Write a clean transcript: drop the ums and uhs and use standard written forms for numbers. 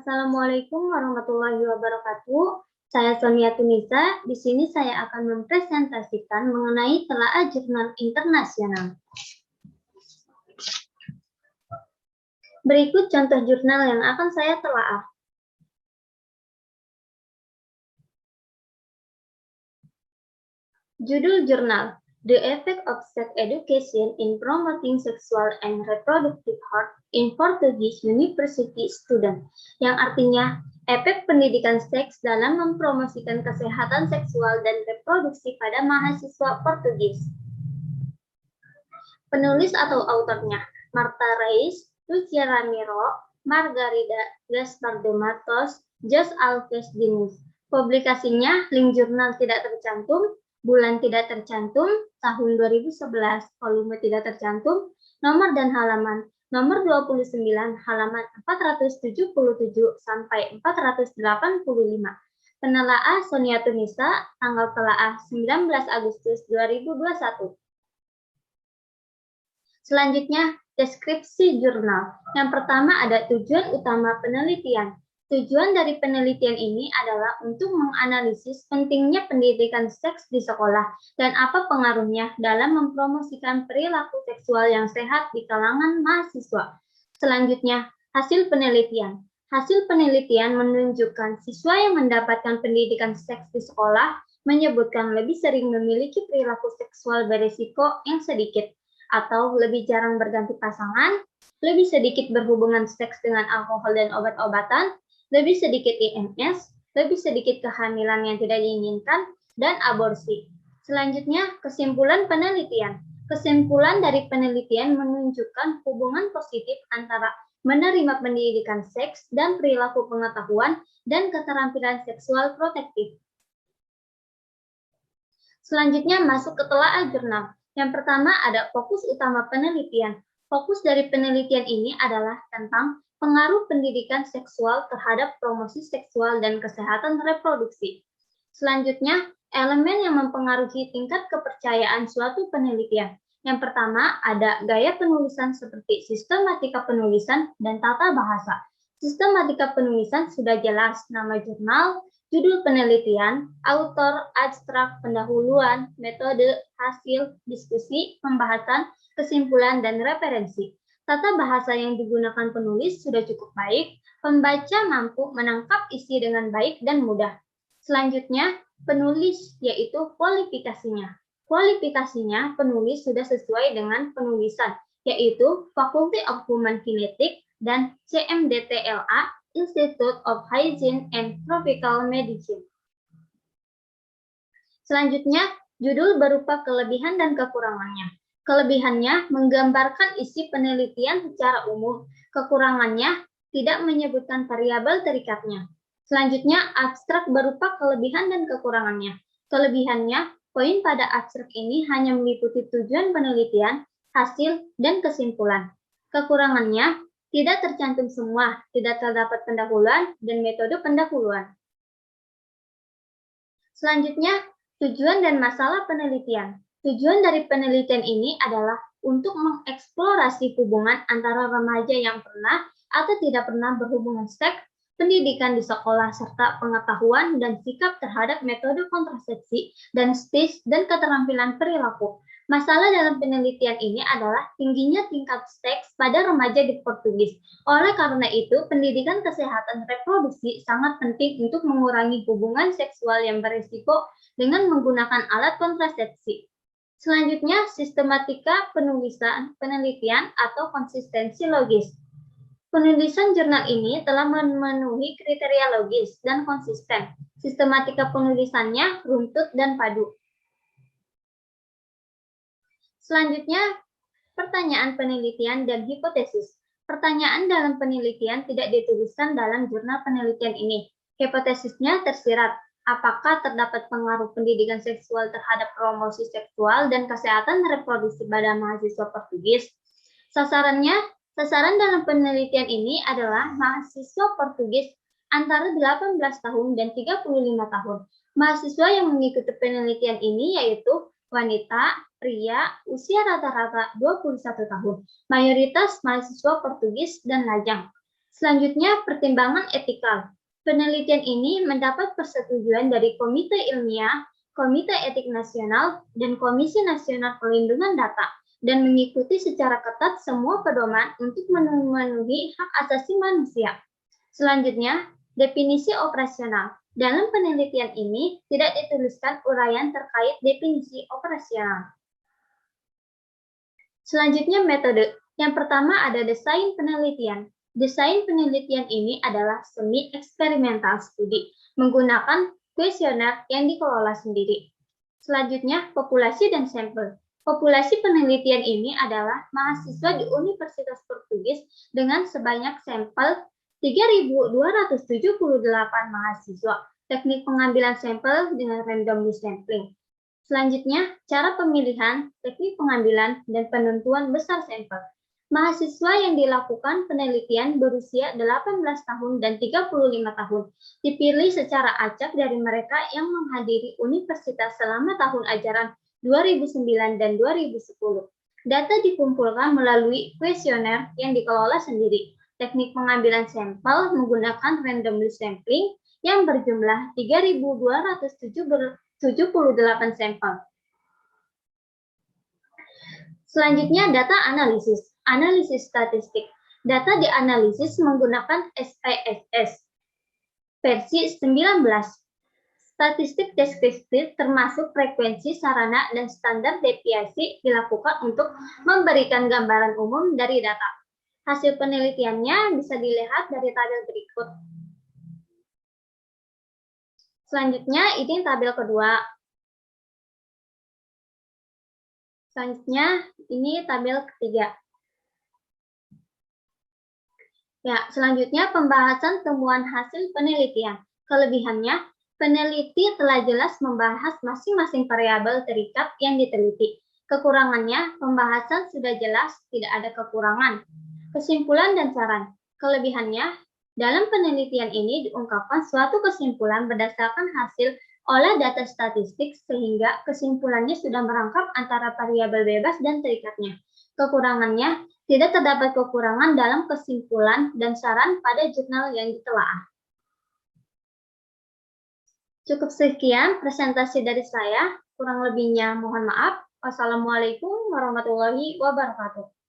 Assalamualaikum warahmatullahi wabarakatuh. Saya Sonia Tunisa. Di sini saya akan mempresentasikan mengenai telaah jurnal internasional. Berikut contoh jurnal yang akan saya telaah. Judul jurnal, The Effect of Sex Education in Promoting Sexual and Reproductive Health in Portuguese University Student, yang artinya efek pendidikan seks dalam mempromosikan kesehatan seksual dan reproduksi pada mahasiswa Portugis. Penulis atau autornya, Marta Reis, Lucia Ramiro, Margarida Gaspar de Matos, Jos Alves Diniz. Publikasinya, link jurnal tidak tercantum, bulan tidak tercantum, tahun 2011, volume tidak tercantum, nomor dan halaman, nomor 29, halaman 477 sampai 485. Penelaah Sonia Tunisa, tanggal telaah 19 Agustus 2021. Selanjutnya, deskripsi jurnal. Yang pertama ada tujuan utama penelitian. Tujuan dari penelitian ini adalah untuk menganalisis pentingnya pendidikan seks di sekolah dan apa pengaruhnya dalam mempromosikan perilaku seksual yang sehat di kalangan mahasiswa. Selanjutnya, hasil penelitian. Hasil penelitian menunjukkan siswa yang mendapatkan pendidikan seks di sekolah menyebutkan lebih sering memiliki perilaku seksual berisiko yang sedikit, atau lebih jarang berganti pasangan, lebih sedikit berhubungan seks dengan alkohol dan obat-obatan, lebih sedikit IMS, lebih sedikit kehamilan yang tidak diinginkan, dan aborsi. Selanjutnya, kesimpulan penelitian. Kesimpulan dari penelitian menunjukkan hubungan positif antara menerima pendidikan seks dan perilaku pengetahuan dan keterampilan seksual protektif. Selanjutnya, masuk ke telaah jurnal. Yang pertama ada fokus utama penelitian. Fokus dari penelitian ini adalah tentang pengaruh pendidikan seksual terhadap promosi seksual dan kesehatan reproduksi. Selanjutnya, elemen yang mempengaruhi tingkat kepercayaan suatu penelitian. Yang pertama ada gaya penulisan seperti sistematika penulisan dan tata bahasa. Sistematika penulisan sudah jelas, nama jurnal, judul penelitian, autor, abstrak, pendahuluan, metode, hasil, diskusi, pembahasan, kesimpulan, dan referensi. Tata bahasa yang digunakan penulis sudah cukup baik, pembaca mampu menangkap isi dengan baik dan mudah. Selanjutnya, penulis, yaitu kualifikasinya. Kualifikasinya, penulis sudah sesuai dengan penulisan, yaitu Faculty of Human Kinetics dan CMDTLA, Institute of Hygiene and Tropical Medicine. Selanjutnya, judul berupa kelebihan dan kekurangannya. Kelebihannya menggambarkan isi penelitian secara umum. Kekurangannya tidak menyebutkan variabel terikatnya. Selanjutnya, abstrak berupa kelebihan dan kekurangannya. Kelebihannya, poin pada abstrak ini hanya meliputi tujuan penelitian, hasil, dan kesimpulan. Kekurangannya, tidak tercantum semua, tidak terdapat pendahuluan, dan metode pendahuluan. Selanjutnya, tujuan dan masalah penelitian. Tujuan dari penelitian ini adalah untuk mengeksplorasi hubungan antara remaja yang pernah atau tidak pernah berhubungan seks, pendidikan di sekolah, serta pengetahuan dan sikap terhadap metode kontrasepsi dan stage dan keterampilan perilaku. Masalah dalam penelitian ini adalah tingginya tingkat seks pada remaja di Portugis. Oleh karena itu, pendidikan kesehatan reproduksi sangat penting untuk mengurangi hubungan seksual yang berisiko dengan menggunakan alat kontrasepsi. Selanjutnya, sistematika penulisan penelitian atau konsistensi logis. Penulisan jurnal ini telah memenuhi kriteria logis dan konsisten. Sistematika penulisannya runtut dan padu. Selanjutnya, pertanyaan penelitian dan hipotesis. Pertanyaan dalam penelitian tidak dituliskan dalam jurnal penelitian ini. Hipotesisnya tersirat. Apakah terdapat pengaruh pendidikan seksual terhadap promosi seksual dan kesehatan reproduksi pada mahasiswa Portugis? Sasaran dalam penelitian ini adalah mahasiswa Portugis antara 18 tahun dan 35 tahun. Mahasiswa yang mengikuti penelitian ini yaitu wanita, pria, usia rata-rata 21 tahun. Mayoritas mahasiswa Portugis dan lajang. Selanjutnya, pertimbangan etikal. Penelitian ini mendapat persetujuan dari Komite Ilmiah, Komite Etik Nasional, dan Komisi Nasional Perlindungan Data, dan mengikuti secara ketat semua pedoman untuk memenuhi hak asasi manusia. Selanjutnya, definisi operasional. Dalam penelitian ini tidak dituliskan uraian terkait definisi operasional. Selanjutnya, metode. Yang pertama ada desain penelitian. Desain penelitian ini adalah semi eksperimental studi, menggunakan kuesioner yang dikelola sendiri. Selanjutnya, populasi dan sampel. Populasi penelitian ini adalah mahasiswa di Universitas Portugis dengan sebanyak sampel 3.278 mahasiswa. Teknik pengambilan sampel dengan randomly sampling. Selanjutnya, cara pemilihan, teknik pengambilan, dan penentuan besar sampel. Mahasiswa yang dilakukan penelitian berusia 18 tahun dan 35 tahun. Dipilih secara acak dari mereka yang menghadiri universitas selama tahun ajaran 2009 dan 2010. Data dikumpulkan melalui kuesioner yang dikelola sendiri. Teknik pengambilan sampel menggunakan randomly sampling yang berjumlah 3.278 sampel. Selanjutnya, data analisis. Analisis statistik. Data dianalisis menggunakan SPSS versi 19. Statistik deskriptif termasuk frekuensi, sarana, dan standar deviasi dilakukan untuk memberikan gambaran umum dari data. Hasil penelitiannya bisa dilihat dari tabel berikut. Selanjutnya, ini tabel kedua. Selanjutnya, ini tabel ketiga. Ya, selanjutnya pembahasan temuan hasil penelitian. Kelebihannya, peneliti telah jelas membahas masing-masing variabel terikat yang diteliti. Kekurangannya, pembahasan sudah jelas, tidak ada kekurangan. Kesimpulan dan saran. Kelebihannya, dalam penelitian ini diungkapkan suatu kesimpulan berdasarkan hasil olah data statistik sehingga kesimpulannya sudah merangkap antara variabel bebas dan terikatnya. Kekurangannya, tidak terdapat kekurangan dalam kesimpulan dan saran pada jurnal yang ditelaah. Cukup sekian presentasi dari saya, kurang lebihnya mohon maaf. Wassalamualaikum warahmatullahi wabarakatuh.